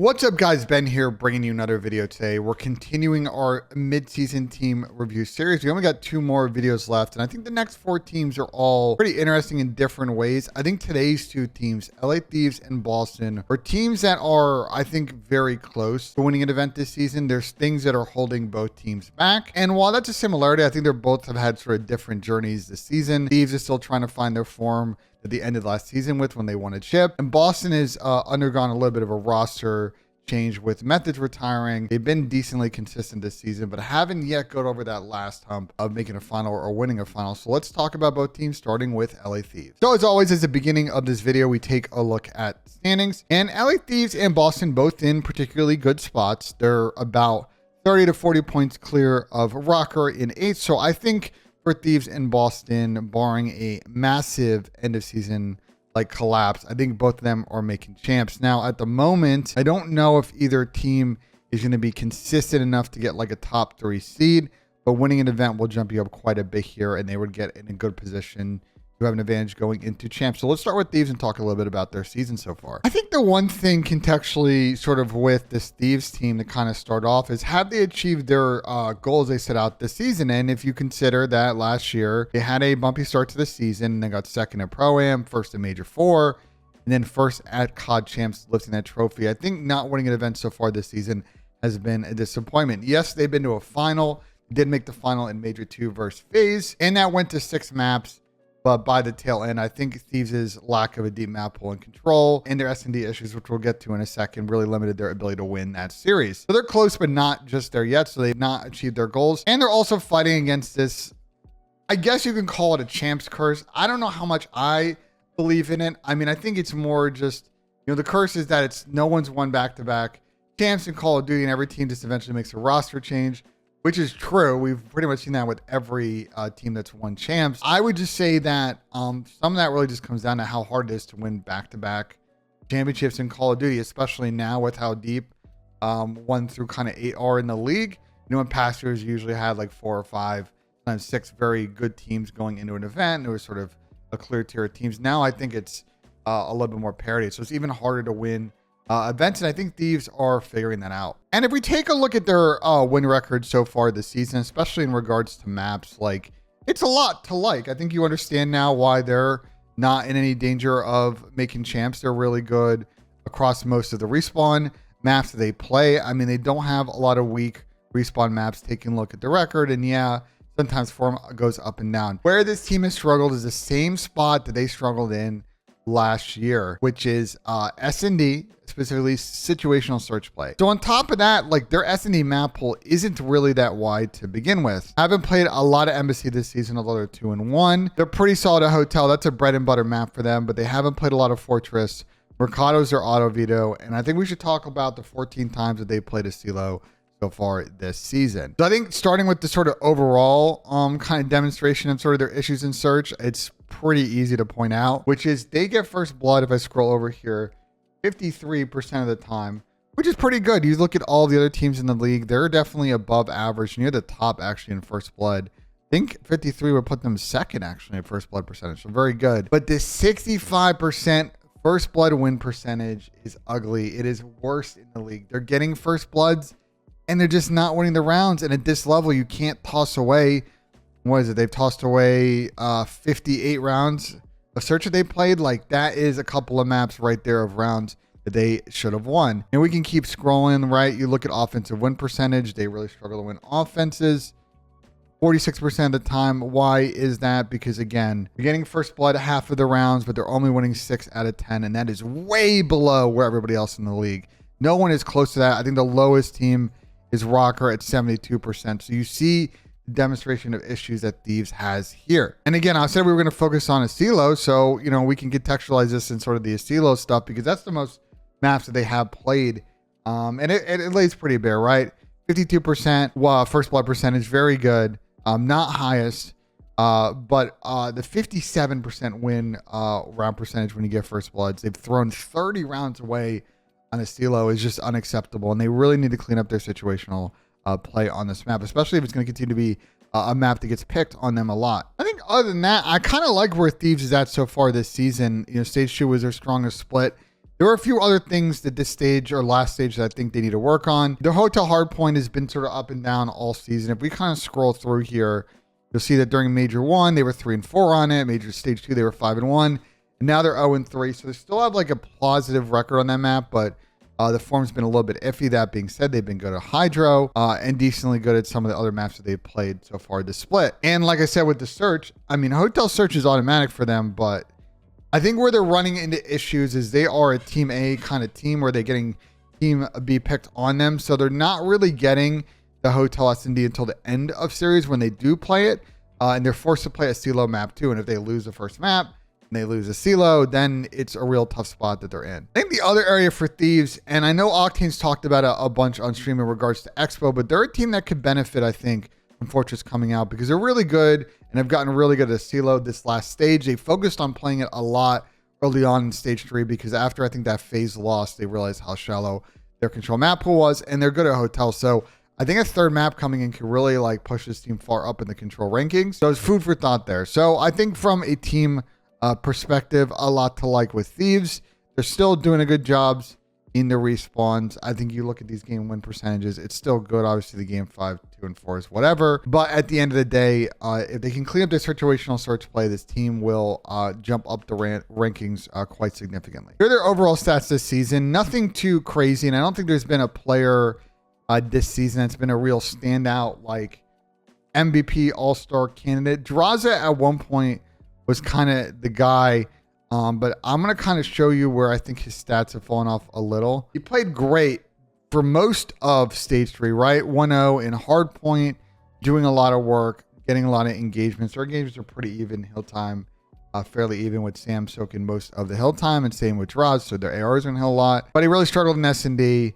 What's up, guys? Ben here, bringing you another video today. We're continuing our mid-season team review series. We only got 2 more videos left, and I think the next 4 teams are all pretty interesting in different ways. I think today's 2 teams, LA Thieves and Boston, are teams that are, I think, very close to winning an event this season. There's things that are holding both teams back, and while that's a similarity, I think they both have had sort of different journeys this season. Thieves is still trying to find their form at the end of last season with when they won a chip, and Boston has undergone a little bit of a roster change with Methods retiring. They've been decently consistent this season, but haven't yet got over that last hump of making a final or winning a final. So let's talk about both teams, starting with LA Thieves. So as always, at the beginning of this video, we take a look at standings, and LA Thieves and Boston both in particularly good spots. They're about 30 to 40 points clear of Rocker in 8th. So I think for Thieves and Boston, barring a massive end of season collapse, I think both of them are making champs. Now, at the moment, I don't know if either team is going to be consistent enough to get like a top 3 seed, but winning an event will jump you up quite a bit here, and they would get in a good position to have an advantage going into champs. So let's start with Thieves and talk a little bit about their season so far. I think the one thing contextually sort of with this Thieves team to kind of start off is, have they achieved their goals they set out this season? And if you consider that last year they had a bumpy start to the season, and they got second at Pro-Am, first at Major 4, and then first at COD Champs, lifting that trophy. I think not winning an event so far this season has been a disappointment. Yes, they've been to a final, did make the final in Major 2 versus FaZe, and that went to 6 maps. But by the tail end, I think Thieves' lack of a deep map pool and control and their S&D issues, which we'll get to in a second, really limited their ability to win that series. So they're close, but not just there yet. So they've not achieved their goals. And they're also fighting against this, I guess you can call it a champs curse. I don't know how much I believe in it. I mean, I think it's more just, the curse is that it's no one's won back-to-back champs in Call of Duty, and every team just eventually makes a roster change, which is true. We've pretty much seen that with every team that's won champs. I would just say that some of that really just comes down to how hard it is to win back-to-back championships in Call of Duty, especially now with how deep 1 through kind of 8 are in the league. In past years, you usually had like 4 or 5, sometimes 6 very good teams going into an event. There was sort of a clear tier of teams. Now I think it's a little bit more parity. So it's even harder to win events, and I think Thieves are figuring that out. And if we take a look at their win record so far this season, especially in regards to maps, it's a lot to like. I think you understand now why they're not in any danger of making champs. They're really good across most of the respawn maps that they play. I mean, they don't have a lot of weak respawn maps. Taking a look at the record, and yeah, sometimes form goes up and down. Where this team has struggled is the same spot that they struggled in last year, which is S&D, specifically situational search play. So on top of that, their S&D map pool isn't really that wide to begin with. Haven't played a lot of Embassy this season, although they're 2-1. They're pretty solid at Hotel. That's a bread and butter map for them, but they haven't played a lot of Fortress. Mercado's their auto veto, and I think we should talk about the 14 times that they played a CeeLo so far this season. So I think starting with the sort of overall kind of demonstration of sort of their issues in search, it's pretty easy to point out, which is they get first blood, if I scroll over here, 53% of the time, which is pretty good. You look at all the other teams in the league, they're definitely above average, near the top actually in first blood. I think 53 would put them second actually in first blood percentage, so very good. But this 65% first blood win percentage is ugly. It is worst in the league. They're getting first bloods, and they're just not winning the rounds. And at this level, you can't toss away, what is it? They've tossed away 58 rounds of search that they played. That is a couple of maps right there of rounds that they should have won. And we can keep scrolling, right? You look at offensive win percentage. They really struggle to win offenses 46% of the time. Why is that? Because again, you're getting first blood half of the rounds, but they're only winning 6 out of 10. And that is way below where everybody else in the league. No one is close to that. I think the lowest team is Rocker at 72%. So you see the demonstration of issues that Thieves has here. And again, I said we were going to focus on a CeeLo, so we can contextualize this in sort of the CeeLo stuff, because that's the most maps that they have played. And it lays pretty bare, right? 52% first blood percentage, very good. Not highest, but the 57% win round percentage when you get first bloods. They've thrown 30 rounds away on a CeeLo is just unacceptable, and they really need to clean up their situational play on this map, especially if it's going to continue to be a map that gets picked on them a lot. I think other than that, I kind of like where Thieves is at so far this season. Stage 2 was their strongest split. There were a few other things at this stage or last stage that I think they need to work on. The hotel hardpoint has been sort of up and down all season. If we kind of scroll through here, you'll see that during Major 1, they were 3-4 on it. Major Stage 2, they were 5-1. And now they're 0-3. So they still have like a positive record on that map, but the form's been a little bit iffy. That being said, they've been good at Hydro and decently good at some of the other maps that they've played so far this split. And like I said with the search, I mean, hotel search is automatic for them, but I think where they're running into issues is they are a Team A kind of team where they're getting Team B picked on them. So they're not really getting the hotel S&D until the end of series when they do play it. And they're forced to play a CeeLo map too. And if they lose the first map, they lose a CeeLo, then it's a real tough spot that they're in. I think the other area for Thieves, and I know Octane's talked about a bunch on stream in regards to Expo, but they're a team that could benefit, I think, from Fortress coming out because they're really good and have gotten really good at CeeLo this last stage. They focused on playing it a lot early on in stage 3 because after I think that phase lost, they realized how shallow their control map pool was, and they're good at hotels. So I think a third map coming in could really like push this team far up in the control rankings. So it's food for thought there. So I think from a team perspective, a lot to like with Thieves. They're still doing a good jobs in the respawns. I think you look at these game win percentages, it's still good. Obviously the game 5, 2, and 4 is whatever, but at the end of the day, if they can clean up their situational search play, this team will jump up the rankings quite significantly. Here are their overall stats this season. Nothing too crazy, and I don't think there's been a player this season that's been a real standout like MVP all-star candidate. Draza at one point was kind of the guy, but I'm going to kind of show you where I think his stats have fallen off a little. He played great for most of stage 3, right? 1-0 in hardpoint, doing a lot of work, getting a lot of engagements. Their engagements are pretty even hill time, fairly even with Sam soaking most of the hill time, and same with Draz, so their ARs are in hill a lot. But he really struggled in S&D,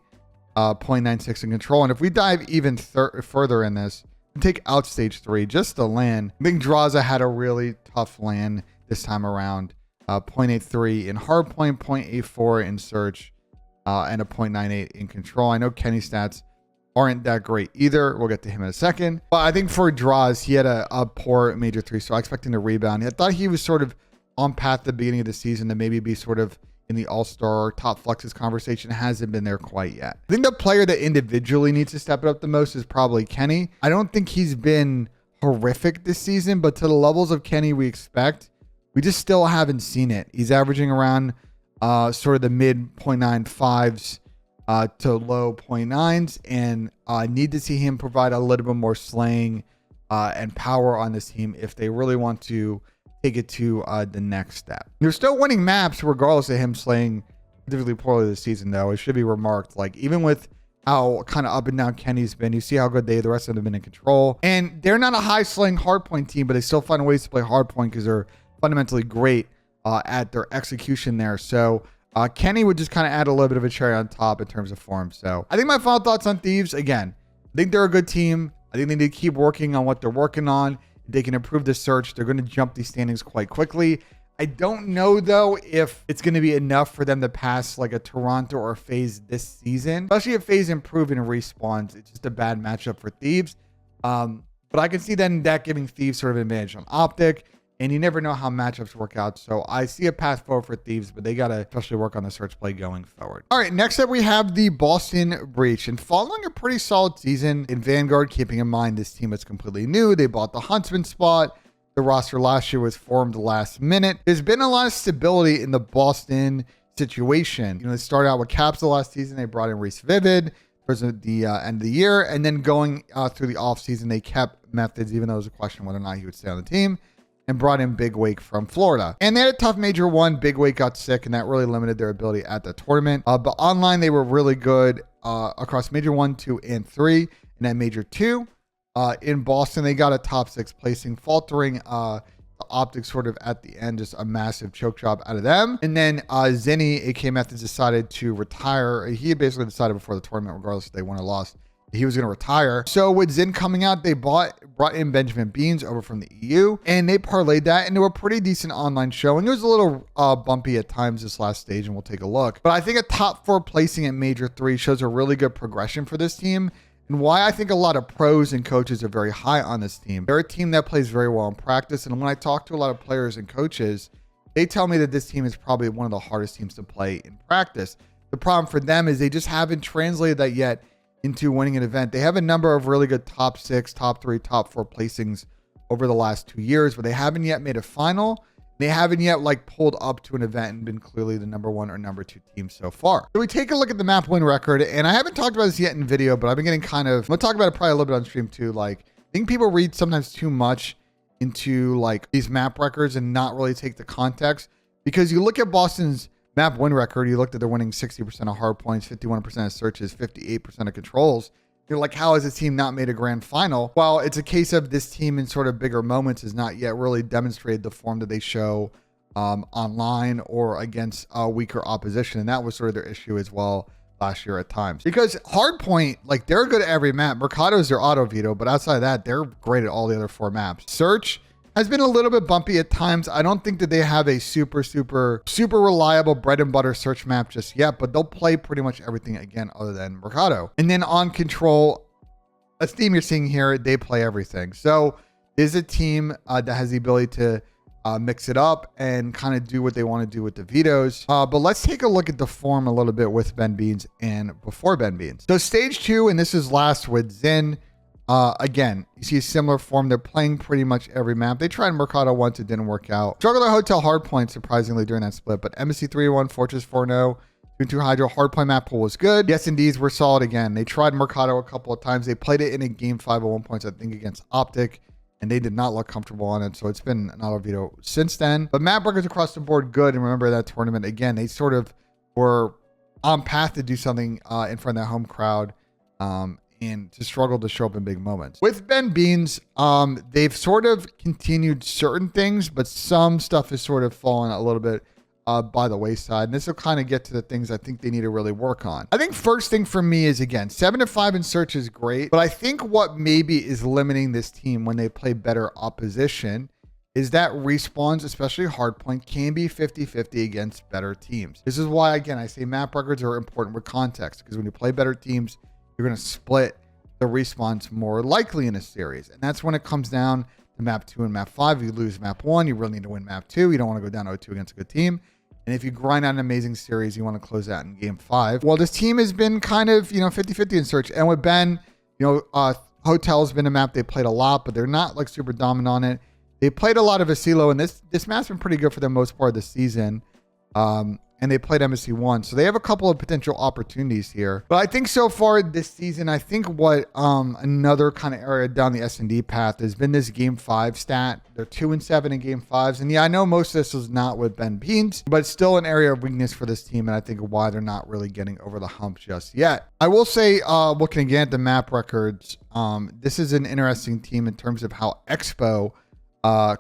0.96 in control. And if we dive even further in this, take out stage 3, just the LAN, I think Draza had a really tough LAN this time around. 0.83 in hardpoint, 0.84 in search, and a 0.98 in control. I know Kenny's stats aren't that great either. We'll get to him in a second. But I think for Draz, he had a poor Major 3, so I expect him to rebound. I thought he was sort of on path at the beginning of the season to maybe be sort of in the all-star top flexes conversation. Hasn't been there quite yet. I think the player that individually needs to step it up the most is probably Kenny. I don't think he's been horrific this season, but to the levels of Kenny we expect, we just still haven't seen it. He's averaging around sort of the mid 0.95s to low 0.9s, and need to see him provide a little bit more slaying and power on this team if they really want to take it to the next step. They're still winning maps regardless of him slaying particularly poorly this season, though. It should be remarked, like even with how kind of up and down Kenny's been, you see how good the rest of them have been in control. And they're not a high slaying hardpoint team, but they still find ways to play hardpoint because they're fundamentally great at their execution there. So Kenny would just kind of add a little bit of a cherry on top in terms of form. So I think my final thoughts on Thieves, again, I think they're a good team. I think they need to keep working on what they're working on. They can improve the search. They're going to jump these standings quite quickly. I don't know, though, if it's going to be enough for them to pass like a Toronto or a FaZe this season, especially if FaZe improve and respawns. It's just a bad matchup for Thieves. But I can see then that giving Thieves sort of an advantage on Optic, and you never know how matchups work out. So I see a path forward for Thieves, but they got to especially work on the search play going forward. All right, next up we have the Boston Breach. And following a pretty solid season in Vanguard, keeping in mind this team is completely new. They bought the Huntsman spot. The roster last year was formed last minute. There's been a lot of stability in the Boston situation. You know, they started out with Caps the last season. They brought in Reese Vivid towards the end of the year. And then going through the offseason, they kept Methods, even though it was a question whether or not he would stay on the team, and brought in Big Wake from Florida. And they had a tough Major 1. Big Wake got sick, and that really limited their ability at the tournament. But online, they were really good across Major 1, 2, and 3. And at Major 2, in Boston, they got a top 6 placing, faltering the Optics sort of at the end, just a massive choke job out of them. And then Zenny, aka Methods, decided to retire. He had basically decided before the tournament, regardless if they won or lost, he was going to retire. So with Zen coming out, they brought in Benjamin Beans over from the EU, and they parlayed that into a pretty decent online showing. It was a little bumpy at times this last stage, and we'll take a look. But I think a top 4 placing at Major 3 shows a really good progression for this team, and why I think a lot of pros and coaches are very high on this team. They're a team that plays very well in practice, and when I talk to a lot of players and coaches, they tell me that this team is probably one of the hardest teams to play in practice. The problem for them is they just haven't translated that yet into winning an event. They have a number of really good top 6, top 3, top 4 placings over the last 2 years, but they haven't yet made a final. They haven't yet like pulled up to an event and been clearly the number 1 or number 2 team so far. So we take a look at the map win record, and I haven't talked about this yet in video, but I've been getting I'm gonna talk about it probably a little bit on stream too. Like, I think people read sometimes too much into like these map records and not really take the context, because you look at Boston's map win record, you looked at they're winning 60% of hard points, 51% of searches, 58% of controls. You're like, how has this team not made a grand final? Well, it's a case of this team in sort of bigger moments has not yet really demonstrated the form that they show online or against weaker opposition. And that was sort of their issue as well last year at times. Because hardpoint, like, they're good at every map. Mercado is their auto veto, but outside of that, they're great at all the other 4 maps. Search has been a little bit bumpy at times. I don't think that they have a super reliable bread and butter search map just yet, but they'll play pretty much everything again other than Mercado. And then on control, a theme you're seeing here, they play everything. So is a team that has the ability to mix it up and kind of do what they want to do with the vetoes. But let's take a look at the form a little bit with Ben Beans and before Ben Beans. So stage 2, and this is last with Zin. Again, you see a similar form. They're playing pretty much every map. They tried Mercado once, it didn't work out. Struggled at Hotel Hardpoint, surprisingly, during that split, but Embassy 3-1, Fortress 4-0, 2-2 Hydro. Hardpoint map pool was good. The S&Ds were solid again. They tried Mercado a couple of times. They played it in a game 5 at 1 point, I think, against Optic, and they did not look comfortable on it, so it's been an auto veto since then. But map records across the board, good. And remember that tournament, again, they sort of were on path to do something in front of their home crowd, and to struggle to show up in big moments. With Ben Beans, they've sort of continued certain things, but some stuff has sort of fallen a little bit by the wayside. And this will kind of get to the things I think they need to really work on. I think first thing for me is, again, 7-5 in search is great, but I think what maybe is limiting this team when they play better opposition is that respawns, especially hardpoint, can be 50-50 against better teams. This is why, again, I say map records are important with context, because when you play better teams, you're going to split the respawns more likely in a series. And that's when it comes down to map 2 and map 5. If you lose map 1, you really need to win map 2. You don't want to go down 0-2 against a good team. And if you grind out an amazing series, you want to close out in game 5. Well, this team has been kind of, 50-50 in search. And with Ben, Hotel's been a map they played a lot, but they're not like super dominant on it. They played a lot of Asilo, and this map's been pretty good for the most part of the season. And they played Embassy 1. So they have a couple of potential opportunities here. But I think so far this season, I think what another kind of area down the S&D path has been this game 5 stat. They're 2-7 in game 5s. And yeah, I know most of this was not with Ben Beans, but it's still an area of weakness for this team. And I think why they're not really getting over the hump just yet. I will say, looking again at the map records, this is an interesting team in terms of how Expo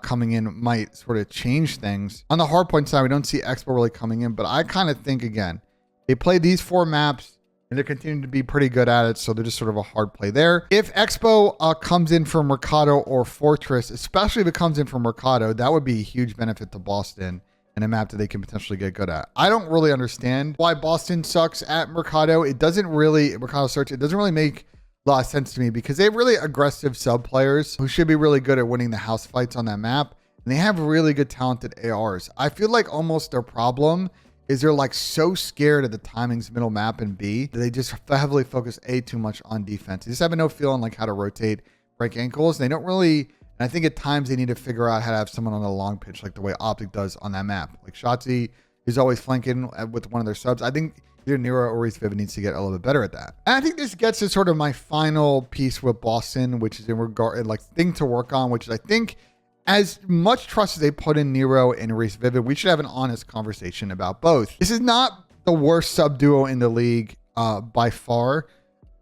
coming in might sort of change things. On the hardpoint side, we don't see Expo really coming in, but I kind of think, again, they play these 4 maps and they're continuing to be pretty good at it, so they're just sort of a hard play there. If Expo comes in from Mercado or Fortress, especially if it comes in from Mercado, that would be a huge benefit to Boston and a map that they can potentially get good at. I don't really understand why Boston sucks at Mercado. Mercado search, it doesn't really make a lot of sense to me, because they have really aggressive sub players who should be really good at winning the house fights on that map, and they have really good talented ARs. I feel like almost their problem is they're like so scared of the timings middle map and B that they just heavily focus too much on defense. They just have no feeling like how to rotate, break ankles. They don't really, and I think at times they need to figure out how to have someone on the long pitch like the way Optic does on that map. Like Shotzi is always flanking with one of their subs. I think either Nero or Reese Vivid needs to get a little bit better at that. And I think this gets to sort of my final piece with Boston, which is in regard, like, thing to work on, which is, I think, as much trust as they put in Nero and Reese Vivid, we should have an honest conversation about both. This is not the worst sub duo in the league by far,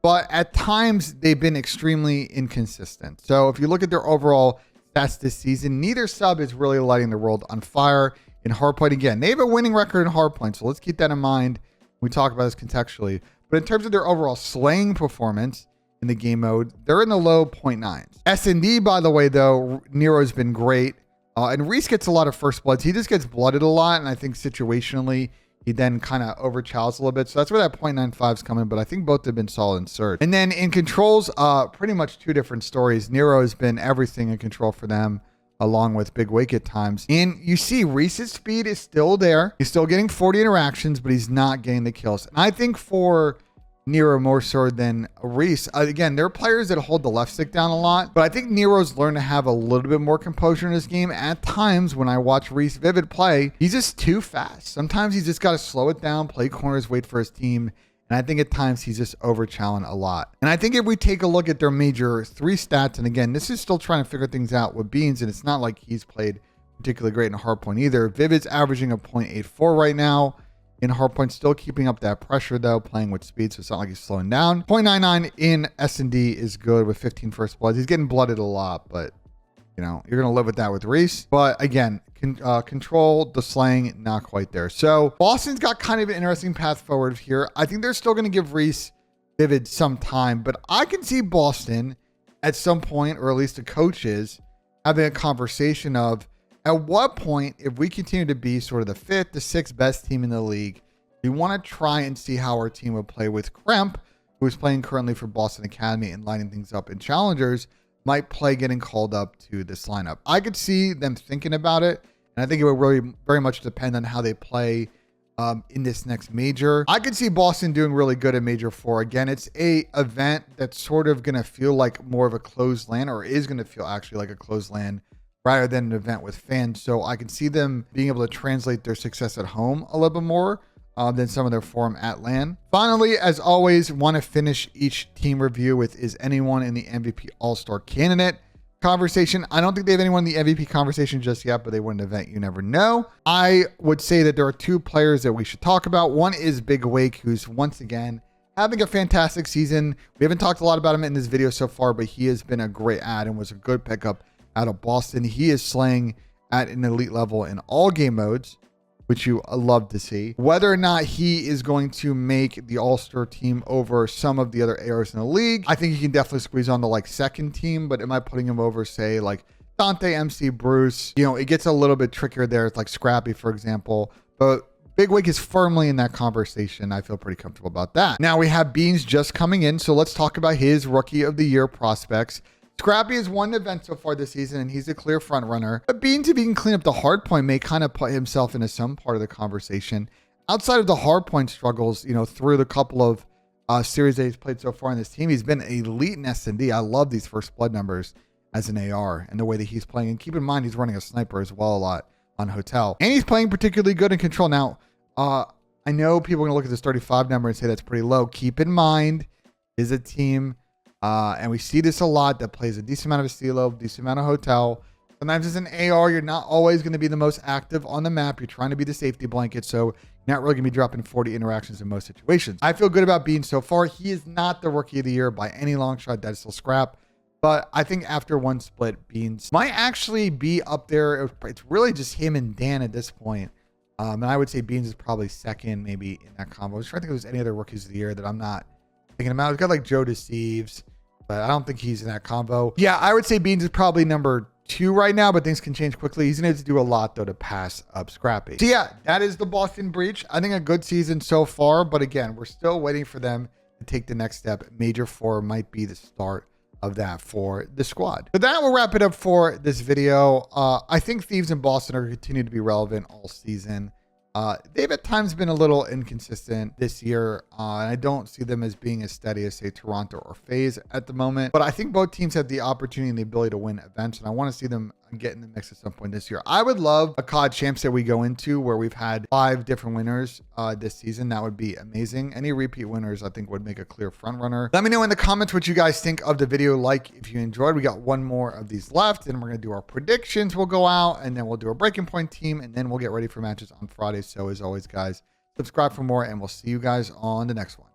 but at times they've been extremely inconsistent. So if you look at their overall stats this season, neither sub is really lighting the world on fire. In hardpoint, again, they have a winning record in hardpoint, so let's keep that in mind. We talk about this contextually, but in terms of their overall slaying performance in the game mode, they're in the low 0.9s. S&D, by the way, though, Nero's been great, and Reese gets a lot of first bloods. He just gets blooded a lot, and I think situationally he then kind of overchows a little bit, so that's where that 0.95 is coming, but I think both have been solid in search. And then in controls, pretty much 2 different stories. Nero has been everything in control for them. along with Big Wake at times. And you see Reese's speed is still there. He's still getting 40 interactions, but he's not getting the kills. And I think for Nero more so than Reese, again, there are players that hold the left stick down a lot, but I think Nero's learned to have a little bit more composure in his game. At times when I watch Reese Vivid play, he's just too fast. Sometimes he's just got to slow it down, play corners, wait for his team. And I think at times he's just over-challenged a lot. And I think if we take a look at their major 3 stats, and again, this is still trying to figure things out with Beans, and it's not like he's played particularly great in hardpoint either. Vivid's averaging a 0.84 right now. In hardpoint, still keeping up that pressure though, playing with speed, so it's not like he's slowing down. 0.99 in S&D is good with 15 first bloods. He's getting blooded a lot, but you know, you're going to live with that with Reese. But again, control, the slaying, not quite there. So Boston's got kind of an interesting path forward here. I think they're still going to give Reese Vivid some time, but I can see Boston at some point, or at least the coaches, having a conversation of, at what point, if we continue to be sort of the 5th to 6th best team in the league, we want to try and see how our team would play with Kremp, who is playing currently for Boston Academy and lining things up in Challengers, might play getting called up to this lineup. I could see them thinking about it, and I think it would really very much depend on how they play in this next major. I could see Boston doing really good at Major 4. Again, it's a event that's sort of going to feel like more of a closed LAN, or is going to feel actually like a closed LAN, rather than an event with fans. So I can see them being able to translate their success at home a little bit more than some of their form at LAN. Finally, as always, want to finish each team review with, is anyone in the MVP All-Star candidate conversation? I don't think they have anyone in the MVP conversation just yet, but they win an event. You never know. I would say that there are 2 players that we should talk about. One is Big Wake, who's once again having a fantastic season. We haven't talked a lot about him in this video so far, but he has been a great add and was a good pickup out of Boston. He is slaying at an elite level in all game modes, which you love to see. Whether or not he is going to make the All-Star team over some of the other ARs in the league, I think he can definitely squeeze on the like 2nd team, but am I putting him over, say, like Dante, MC, Bruce? You know, it gets a little bit trickier there. It's like Scrappy, for example, but Big Wig is firmly in that conversation. I feel pretty comfortable about that. Now we have Beans just coming in, so let's talk about his Rookie of the Year prospects. Scrappy has won the event so far this season, and he's a clear front runner. But Beans, if he can clean up the hard point, may kind of put himself into some part of the conversation. Outside of the hard point struggles, you know, through the couple of series that he's played so far on this team, he's been elite in S&D. I love these first blood numbers as an AR and the way that he's playing. And keep in mind, he's running a sniper as well a lot on Hotel. And he's playing particularly good in control. Now, I know people are going to look at this 35 number and say that's pretty low. Keep in mind, is a team... and we see this a lot, that plays a decent amount of Estilo, decent amount of Hotel. Sometimes as an AR, you're not always going to be the most active on the map. You're trying to be the safety blanket, so you're not really going to be dropping 40 interactions in most situations. I feel good about Beans so far. He is not the Rookie of the Year by any long shot. That is still Scrap. But I think after one split, Beans might actually be up there. It's really just him and Dan at this point. And I would say Beans is probably 2nd, maybe, in that combo. I was trying to think if there's any other Rookies of the Year that I'm not thinking about. We've got like Joe Thieves, but I don't think he's in that combo. Yeah, I would say Beans is probably number 2 right now, but things can change quickly. He's going to have to do a lot, though, to pass up Scrappy. So, yeah, that is the Boston Breach. I think a good season so far, but again, we're still waiting for them to take the next step. Major 4 might be the start of that for the squad. So that will wrap it up for this video. I think Thieves in Boston are continuing to be relevant all season. They've at times been a little inconsistent this year, and I don't see them as being as steady as, say, Toronto or FaZe at the moment. But I think both teams have the opportunity and the ability to win events, and I want to see them get in the mix at some point this year. I would love a COD champs that we go into where we've had 5 different winners this season. That would be amazing. Any repeat winners, I think, would make a clear front runner. Let me know in the comments what you guys think of the video. Like if you enjoyed. We got 1 more of these left, and we're going to do our predictions. We'll go out, and then we'll do a breaking point team, and then we'll get ready for matches on Friday. So as always, guys, subscribe for more, and we'll see you guys on the next one.